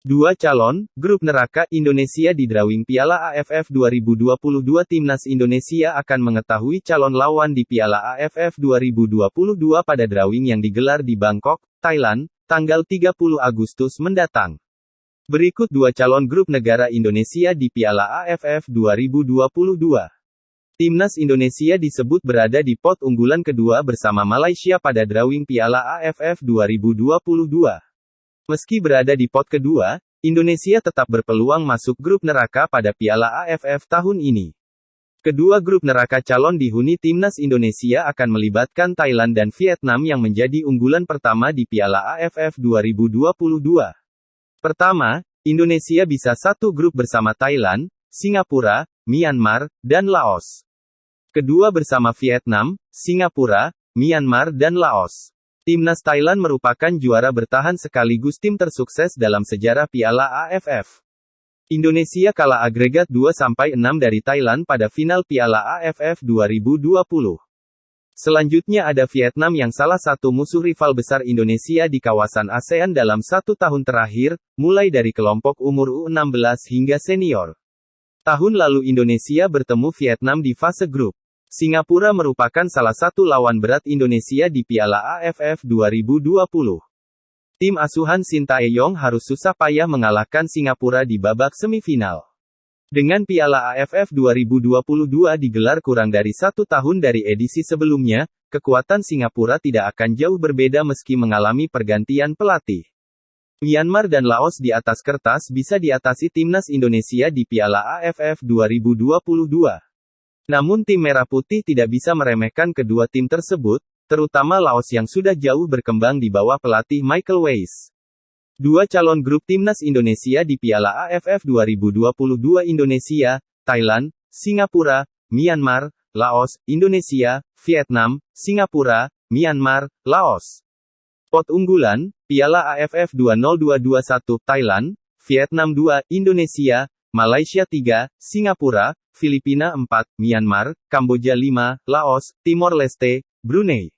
Dua calon, grup neraka Indonesia di drawing Piala AFF 2022. Timnas Indonesia akan mengetahui calon lawan di Piala AFF 2022 pada drawing yang digelar di Bangkok, Thailand, tanggal 30 Agustus mendatang. Berikut dua calon grup negara Indonesia di Piala AFF 2022. Timnas Indonesia disebut berada di pot unggulan kedua bersama Malaysia pada drawing Piala AFF 2022. Meski berada di pot kedua, Indonesia tetap berpeluang masuk grup neraka pada Piala AFF tahun ini. Kedua grup neraka calon dihuni Timnas Indonesia akan melibatkan Thailand dan Vietnam yang menjadi unggulan pertama di Piala AFF 2022. Pertama, Indonesia bisa satu grup bersama Thailand, Singapura, Myanmar, dan Laos. Kedua bersama Vietnam, Singapura, Myanmar dan Laos. Timnas Thailand merupakan juara bertahan sekaligus tim tersukses dalam sejarah Piala AFF. Indonesia kalah agregat 2-6 dari Thailand pada final Piala AFF 2020. Selanjutnya ada Vietnam yang salah satu musuh rival besar Indonesia di kawasan ASEAN dalam 1 tahun terakhir, mulai dari kelompok umur U16 hingga senior. Tahun lalu Indonesia bertemu Vietnam di fase grup. Singapura merupakan salah satu lawan berat Indonesia di Piala AFF 2020. Tim asuhan Sintayong harus susah payah mengalahkan Singapura di babak semifinal. Dengan Piala AFF 2022 digelar kurang dari 1 tahun dari edisi sebelumnya, kekuatan Singapura tidak akan jauh berbeda meski mengalami pergantian pelatih. Myanmar dan Laos di atas kertas bisa diatasi Timnas Indonesia di Piala AFF 2022. Namun tim Merah Putih tidak bisa meremehkan kedua tim tersebut, terutama Laos yang sudah jauh berkembang di bawah pelatih Michael Weiss. Dua calon grup Timnas Indonesia di Piala AFF 2022 Indonesia, Thailand, Singapura, Myanmar, Laos, Indonesia, Vietnam, Singapura, Myanmar, Laos. Pot unggulan, Piala AFF 2021 Thailand, Vietnam 2, Indonesia, Malaysia 3, Singapura, Filipina 4, Myanmar, Kamboja 5, Laos, Timor Leste, Brunei.